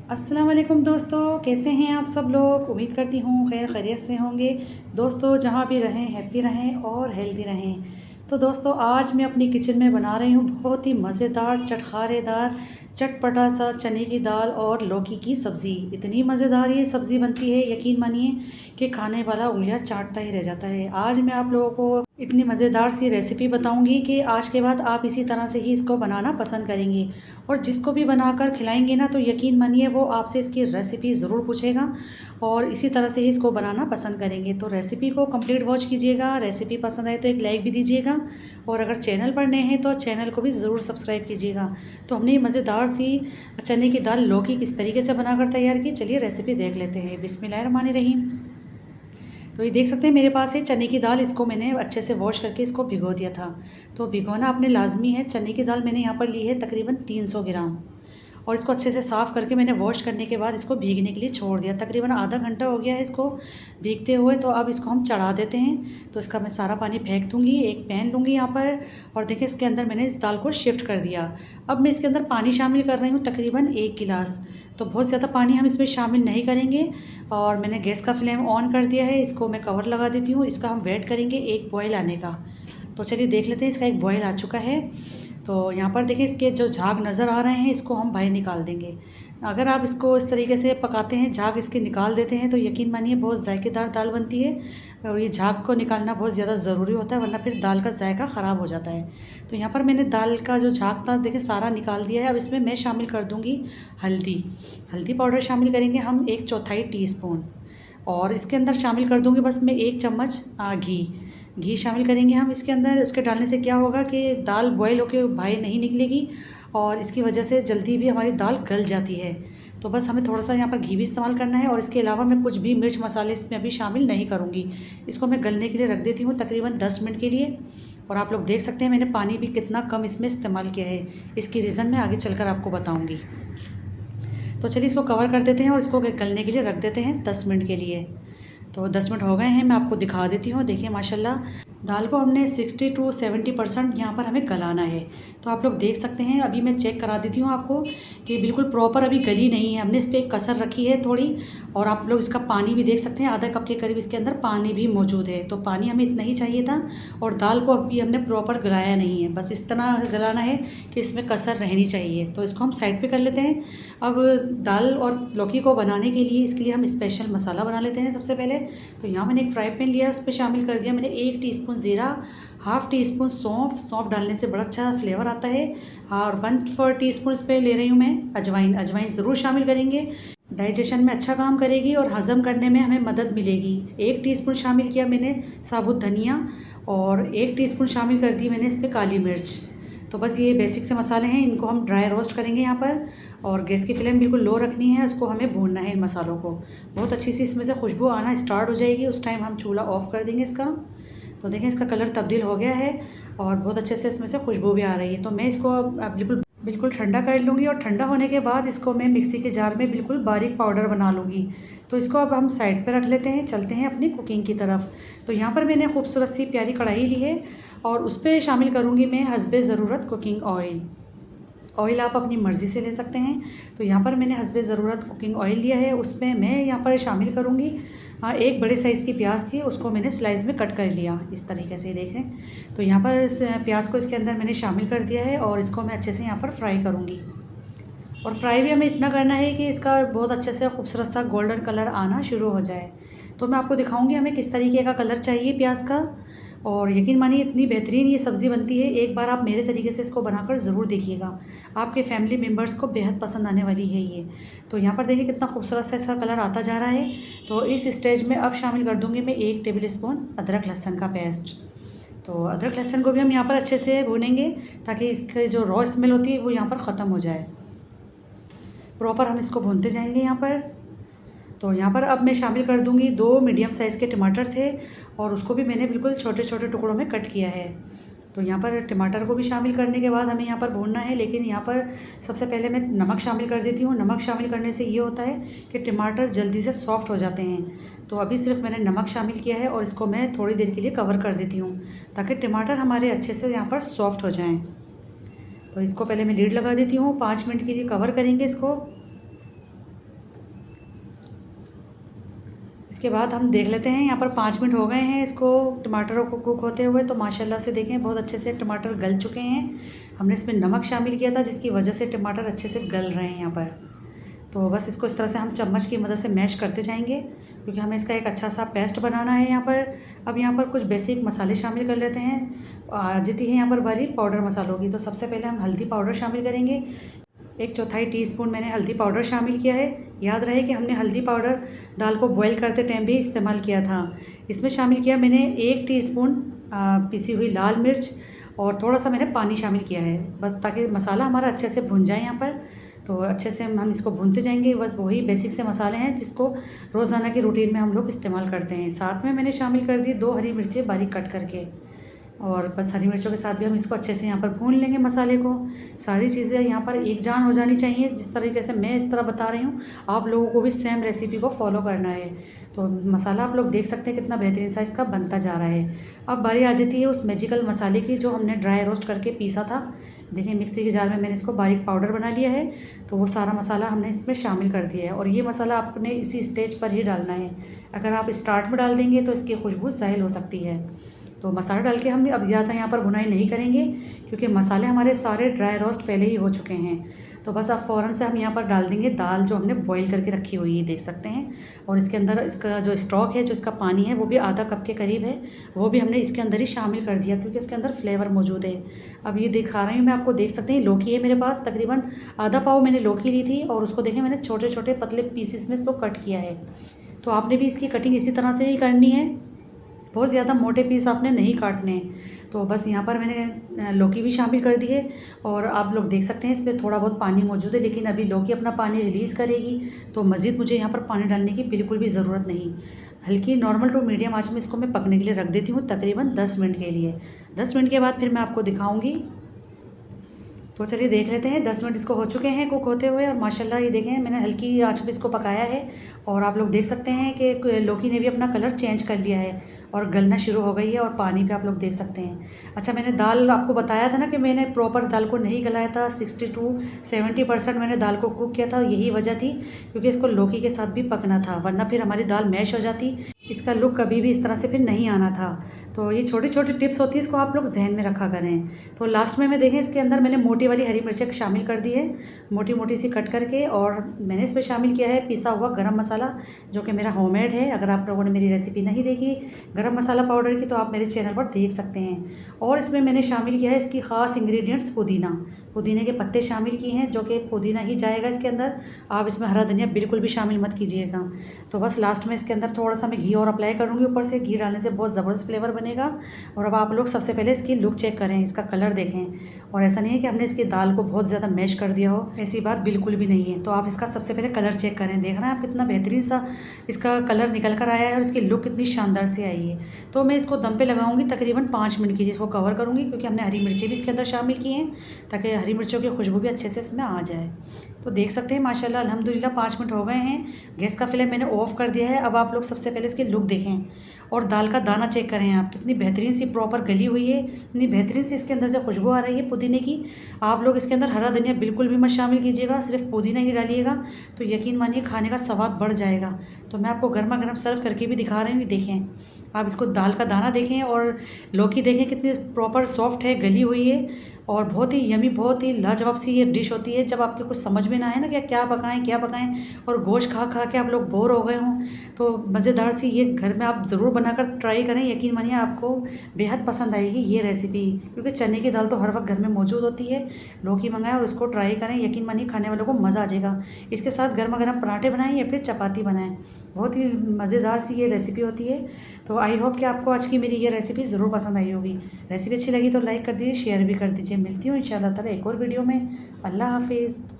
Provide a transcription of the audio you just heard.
अस्सलाम वालेकुम दोस्तों, कैसे हैं आप सब लोग। उम्मीद करती हूँ खैर खैरियत से होंगे। दोस्तों जहाँ भी रहें हैप्पी रहें और हेल्दी रहें। तो दोस्तों आज मैं अपनी किचन में बना रही हूँ बहुत ही मज़ेदार चटखारेदार चटपटा सा चने की दाल और लौकी की सब्ज़ी। इतनी मज़ेदार ये सब्ज़ी बनती है, यकीन मानिए कि खाने वाला उंगलियां चाटता ही रह जाता है। आज मैं आप लोगों को इतनी मज़ेदार सी रेसिपी बताऊंगी कि आज के बाद आप इसी तरह से ही इसको बनाना पसंद करेंगे। और जिसको भी बनाकर खिलाएंगे ना तो यकीन मानिए वो आपसे इसकी रेसिपी ज़रूर पूछेगा और इसी तरह से ही इसको बनाना पसंद करेंगे। तो रेसिपी को कंप्लीट वॉच कीजिएगा। रेसिपी पसंद आए तो एक लाइक भी दीजिएगा और अगर चैनल पर नए हैं तो चैनल को भी ज़रूर सब्सक्राइब कीजिएगा। तो हमने ये मज़ेदार सी चने की दाल लौकी किस तरीके से बनाकर तैयार की, चलिए रेसिपी देख लेते हैं। बिस्मिल्लाहिर्रहमानिर्रहीम। तो ये देख सकते हैं मेरे पास है चने की दाल। इसको मैंने अच्छे से वॉश करके इसको भिगो दिया था। तो भिगोना अपने लाजमी है। चने की दाल मैंने यहाँ पर ली है तकरीबन 300 ग्राम और इसको अच्छे से साफ़ करके मैंने वॉश करने के बाद इसको भीगने के लिए छोड़ दिया। तकरीबन आधा घंटा हो गया है इसको भीगते हुए। तो अब इसको हम चढ़ा देते हैं। तो इसका मैं सारा पानी फेंक दूँगी। एक पैन लूँगी यहाँ पर और देखिए इसके अंदर मैंने इस दाल को शिफ्ट कर दिया। अब मैं इसके अंदर पानी शामिल कर रही हूँ तकरीबन 1 गिलास। तो बहुत ज़्यादा पानी हम इसमें शामिल नहीं करेंगे। और मैंने गैस का फ्लेम ऑन कर दिया है। इसको मैं कवर लगा देती हूँ। इसका हम वेट करेंगे एक बॉयल आने का। तो चलिए देख लेते हैं। इसका एक बॉयल आ चुका है। तो यहाँ पर देखिए इसके जो झाग नज़र आ रहे हैं इसको हम बाहर निकाल देंगे। अगर आप इसको इस तरीके से पकाते हैं, झाग इसके निकाल देते हैं तो यकीन मानिए बहुत जायकेदार दाल बनती है। और ये झाग को निकालना बहुत ज़्यादा ज़रूरी होता है वरना फिर दाल का जायका ख़राब हो जाता है। तो यहाँ पर मैंने दाल का जो झाग था देखिए सारा निकाल दिया है। अब इसमें मैं शामिल कर दूँगी हल्दी पाउडर शामिल करेंगे हम 1/4 टीस्पून। और इसके अंदर शामिल कर दूँगी बस मैं 1 चम्मच घी शामिल करेंगे हम इसके अंदर। इसके डालने से क्या होगा कि दाल बॉयल होकर बाहर नहीं निकलेगी और इसकी वजह से जल्दी भी हमारी दाल गल जाती है। तो बस हमें थोड़ा सा यहाँ पर घी भी इस्तेमाल करना है और इसके अलावा मैं कुछ भी मिर्च मसाले इसमें अभी शामिल नहीं करूँगी। इसको मैं गलने के लिए रख देती हूँ तकरीबन 10 मिनट के लिए। और आप लोग देख सकते हैं मैंने पानी भी कितना कम इसमें इस्तेमाल किया है। इसकी रीज़न मैं आगे चलकर आपको बताऊँगी। तो चलिए इसको कवर कर देते हैं और इसको गलने के लिए रख देते हैं 10 मिनट के लिए। तो 10 मिनट हो गए हैं। मैं आपको दिखा देती हूँ। देखिए माशाल्लाह दाल को हमने 60 to 70% यहाँ पर हमें गलाना है। तो आप लोग देख सकते हैं। अभी मैं चेक करा देती हूँ आपको कि बिल्कुल प्रॉपर अभी गली नहीं है। हमने इस पर एक कसर रखी है थोड़ी। और आप लोग इसका पानी भी देख सकते हैं, आधा कप के करीब इसके अंदर पानी भी मौजूद है। तो पानी हमें इतना ही चाहिए था और दाल को अभी हमने प्रॉपर गलाया नहीं है, बस इस तरह गलाना है कि इसमें कसर रहनी चाहिए। तो इसको हम साइड पर कर लेते हैं। अब दाल और लौकी को बनाने के लिए इसके लिए हम स्पेशल मसाला बना लेते हैं सबसे पहले। तो यहाँ मैंने एक फ्राई पैन लिया, उस पर शामिल कर दिया मैंने 1 टीस्पून ज़ीरा, हाफ़ टी स्पून सौंफ डालने से बड़ा अच्छा फ्लेवर आता है। और 1/4 टीस्पून इस पर ले रही हूँ मैं अजवाइन ज़रूर शामिल करेंगे। डाइजेशन में अच्छा काम करेगी और हज़म करने में हमें मदद मिलेगी। 1 टीस्पून शामिल किया मैंने साबुत धनिया और 1 टीस्पून शामिल कर दी मैंने इस पर काली मिर्च। तो बस ये बेसिक से मसाले हैं, इनको हम ड्राई रोस्ट करेंगे यहाँ पर। और गैस की फ्लेम बिल्कुल लो रखनी है, इसको हमें भूनना है इन मसालों को। बहुत अच्छी सी इसमें से खुशबू आना स्टार्ट हो जाएगी, उस टाइम हम चूल्हा ऑफ़ कर देंगे इसका। तो देखें इसका कलर तब्दील हो गया है और बहुत अच्छे से इसमें से खुशबू भी आ रही है। तो मैं इसको अब बिल्कुल ठंडा कर लूँगी और ठंडा होने के बाद इसको मैं मिक्सी के जार में बिल्कुल बारीक पाउडर बना लूँगी। तो इसको अब हम साइड पे रख लेते हैं, चलते हैं अपनी कुकिंग की तरफ। तो यहाँ पर मैंने खूबसूरत सी प्यारी कढ़ाई ली है और उस पर शामिल करूँगी मैं हस्बे ज़रूरत कुकिंग ऑयल आप अपनी मर्ज़ी से ले सकते हैं। तो यहाँ पर मैंने हस्बे ज़रूरत कुकिंग ऑयल लिया है, उसमें मैं यहाँ पर शामिल करूँगी एक बड़े साइज़ की प्याज थी, उसको मैंने स्लाइस में कट कर लिया इस तरीके से देखें। तो यहाँ पर इस प्याज को इसके अंदर मैंने शामिल कर दिया है और इसको मैं अच्छे से यहाँ पर फ्राई करूँगी। और फ्राई भी हमें इतना करना है कि इसका बहुत अच्छे से खूबसूरत सा गोल्डन कलर आना शुरू हो जाए। तो मैं आपको दिखाऊंगी हमें किस तरीके का कलर चाहिए प्याज का। और यकीन मानिए इतनी बेहतरीन ये सब्ज़ी बनती है, एक बार आप मेरे तरीके से इसको बनाकर ज़रूर देखिएगा। आपके फैमिली मेम्बर्स को बेहद पसंद आने वाली है ये। तो यहाँ पर देखिए कितना खूबसूरत सा इसका कलर आता जा रहा है। तो इस स्टेज में अब शामिल कर दूँगी मैं 1 टेबल स्पून अदरक लहसुन का पेस्ट। तो अदरक लहसुन को भी हम यहाँ पर अच्छे से भूनेंगे ताकि इसके जो रॉ स्मेल होती है वो यहाँ पर ख़त्म हो जाए। प्रॉपर हम इसको भूनते जाएंगे यहाँ पर। तो यहाँ पर अब मैं शामिल कर दूँगी 2 मीडियम साइज़ के टमाटर थे और उसको भी मैंने बिल्कुल छोटे छोटे टुकड़ों में कट किया है। तो यहाँ पर टमाटर को भी शामिल करने के बाद हमें यहाँ पर भूनना है, लेकिन यहाँ पर सबसे पहले मैं नमक शामिल कर देती हूँ। नमक शामिल करने से ये होता है कि टमाटर जल्दी से सॉफ्ट हो जाते हैं। तो अभी सिर्फ मैंने नमक शामिल किया है और इसको मैं थोड़ी देर के लिए कवर कर देती हूँ ताकि टमाटर हमारे अच्छे से यहाँ पर सॉफ्ट हो जाएँ। तो इसको पहले मैं लीड लगा देती हूँ, 5 मिनट के लिए कवर करेंगे इसको। इसके बाद हम देख लेते हैं, यहाँ पर 5 मिनट हो गए हैं इसको टमाटरों को कुक होते हुए। तो माशाल्लाह से देखें बहुत अच्छे से टमाटर गल चुके हैं। हमने इसमें नमक शामिल किया था जिसकी वजह से टमाटर अच्छे से गल रहे हैं यहाँ पर। तो बस इसको इस तरह से हम चम्मच की मदद से मैश करते जाएंगे क्योंकि हमें इसका एक अच्छा सा पेस्ट बनाना है यहाँ पर। अब यहाँ पर कुछ बेसिक मसाले शामिल कर लेते हैं। जितनी है यहाँ पर बारी पाउडर मसालों की। तो सबसे पहले हम हल्दी पाउडर शामिल करेंगे। 1/4 टीस्पून मैंने हल्दी पाउडर शामिल किया है। याद रहे कि हमने हल्दी पाउडर दाल को बॉईल करते टाइम भी इस्तेमाल किया था। इसमें शामिल किया मैंने 1 टीस्पून पिसी हुई लाल मिर्च और थोड़ा सा मैंने पानी शामिल किया है, बस ताकि मसाला हमारा अच्छे से भुन जाए यहाँ पर। तो अच्छे से हम इसको भूनते जाएंगे। बस वही बेसिक से मसाले हैं जिसको रोज़ाना की रूटीन में हम लोग इस्तेमाल करते हैं। साथ में मैंने शामिल कर दी 2 हरी मिर्चें बारीक कट करके, और बस हरी मिर्चों के साथ भी हम इसको अच्छे से यहाँ पर भून लेंगे मसाले को। सारी चीज़ें यहाँ पर एक जान हो जानी चाहिए। जिस तरीके से मैं इस तरह बता रही हूँ आप लोगों को भी सेम रेसिपी को फॉलो करना है। तो मसाला आप लोग देख सकते हैं कितना बेहतरीन सा इसका बनता जा रहा है। अब बारी आ जाती है उस मैजिकल मसाले की जो हमने ड्राई रोस्ट करके पीसा था। देखिए मिक्सी के जार में मैंने इसको बारीक पाउडर बना लिया है। तो वो सारा मसाला हमने इसमें शामिल कर दिया है, और ये मसाला आपने इसी स्टेज पर ही डालना है। अगर आप स्टार्ट में डाल देंगे तो इसकी खुशबू ज़ाहिल हो सकती है। तो मसाला डाल के हम अब ज़्यादा यहाँ पर भुनाई नहीं करेंगे क्योंकि मसाले हमारे सारे ड्राई रोस्ट पहले ही हो चुके हैं। तो बस अब फ़ौरन से हम यहाँ पर डाल देंगे दाल जो हमने बॉईल करके रखी हुई है, देख सकते हैं। और इसके अंदर इसका जो स्टॉक है, जो इसका पानी है, वो भी आधा कप के करीब है। वो भी हमने इसके अंदर ही शामिल कर दिया क्योंकि इसके अंदर फ्लेवर मौजूद है। अब ये दिखा रही हूँ मैं आपको, देख सकते हैं लौकी है मेरे पास। तकरीबन आधा पाव मैंने लौकी ली थी और उसको देखें मैंने छोटे छोटे पतले पीसेस में इसको कट किया है। तो आपने भी इसकी कटिंग इसी तरह से ही करनी है, बहुत ज़्यादा मोटे पीस आपने नहीं काटने। तो बस यहाँ पर मैंने लौकी भी शामिल कर दी है, और आप लोग देख सकते हैं इसमें थोड़ा बहुत पानी मौजूद है, लेकिन अभी लौकी अपना पानी रिलीज़ करेगी तो मज़ीद मुझे यहाँ पर पानी डालने की बिल्कुल भी ज़रूरत नहीं। हल्की नॉर्मल टू मीडियम आंच में इसको मैं पकने के लिए रख देती हूँ तकरीबन 10 मिनट के लिए। 10 मिनट के बाद फिर मैं आपको दिखाऊँगी। तो चलिए देख लेते हैं, 10 मिनट इसको हो चुके हैं कुक होते हुए, और माशाल्लाह ये देखें मैंने हल्की आंच पे इसको पकाया है। और आप लोग देख सकते हैं कि लौकी ने भी अपना कलर चेंज कर लिया है और गलना शुरू हो गई है, और पानी पे आप लोग देख सकते हैं। अच्छा, मैंने दाल आपको बताया था ना कि मैंने प्रॉपर दाल को नहीं गलाया था, 60 to 70% मैंने दाल को कुक किया था। यही वजह थी क्योंकि इसको लौकी के साथ भी पकना था, वरना फिर हमारी दाल मैश हो जाती, इसका लुक कभी भी इस तरह से फिर नहीं आना था। तो ये छोटी छोटी टिप्स होती है, इसको आप लोग जहन में रखा करें। तो लास्ट में मैं देखें इसके अंदर मैंने मोटी वाली हरी मिर्चें शामिल कर दी है, मोटी मोटी सी कट करके, और मैंने इसमें शामिल किया है पिसा हुआ गरम मसाला जो कि मेरा होममेड है। अगर आप लोगों ने मेरी रेसिपी नहीं देखी गरम मसाला पाउडर की तो आप मेरे चैनल पर देख सकते हैं। और इसमें मैंने शामिल किया है इसकी ख़ास इंग्रेडिएंट्स पुदीने के पत्ते शामिल किए हैं, जो कि पुदीना ही जाएगा इसके अंदर। आप इसमें हरा धनिया बिल्कुल भी शामिल मत कीजिएगा। तो बस लास्ट में इसके अंदर थोड़ा सा मैं घी और अप्लाई करूँगी ऊपर से। घी डालने से बहुत ज़बरदस्त फ्लेवर बनेगा। और अब आप लोग सबसे पहले इसकी लुक चेक करें, इसका कलर देखें। और ऐसा नहीं है कि हमने इसकी दाल को बहुत ज़्यादा मैश कर दिया हो, ऐसी बात बिल्कुल भी नहीं है। तो आप इसका सबसे पहले कलर चेक करें। देख रहे हैं आप कितना बेहतरीन सा इसका कलर निकल कर आया है और इसकी लुक कितनी शानदार से आई है। तो मैं इसको दम पे लगाऊंगी तकरीबन 5 मिनट के लिए, इसको कवर करूँगी क्योंकि हमने हरी मिर्चें भी इसके अंदर शामिल की हैं ताकि हरी मिर्चों की खुशबू भी अच्छे से इसमें आ जाए। तो देख सकते हैं माशाल्लाह अल्हम्दुलिल्लाह 5 मिनट हो गए हैं। गैस का फ्लेम मैंने ऑफ कर दिया है। अब आप लोग सबसे पहले इसकी लुक देखें और दाल का दाना चेक करें आप, कितनी बेहतरीन सी प्रॉपर गली हुई है, इतनी बेहतरीन सी इसके अंदर से खुशबू आ रही है पुदीने की। आप लोग इसके अंदर हरा धनिया बिल्कुल भी मत शामिल कीजिएगा, सिर्फ पुदीना ही डालिएगा, तो यकीन मानिए खाने का स्वाद बढ़ जाएगा। तो मैं आपको गर्मा गर्म सर्व करके भी दिखा रही हूँ, देखें आप इसको, दाल का दाना देखें और लौकी देखें कितनी प्रॉपर सॉफ्ट है, गली हुई है, और बहुत ही यमी, बहुत ही लाजवाब सी ये डिश होती है। जब आपके कुछ समझ में ना आए ना कि क्या पकाएं और गोश्त खा खा के आप लोग बोर हो गए हों, तो मज़ेदार सी ये घर में आप ज़रूर बनाकर ट्राई करें। यकीन मानिए आपको बेहद पसंद आएगी ये रेसिपी, क्योंकि चने की दाल तो हर वक्त घर में मौजूद होती है। लौकी मंगाएं और उसको ट्राई करें, यकीन मानिए खाने वालों को मज़ा आ जाएगा। इसके साथ गर्मा गर्म पराठे बनाएं या फिर चपाती बनाएं, बहुत ही मज़ेदार सी ये रेसिपी होती है। तो आई होप कि आपको आज की मेरी ये रेसिपी ज़रूर पसंद आई होगी। रेसिपी अच्छी लगी तो लाइक कर दीजिए, शेयर भी कर दीजिए। मिलती हूँ इंशाल्लाह ताला एक और वीडियो में। अल्लाह हाफिज़।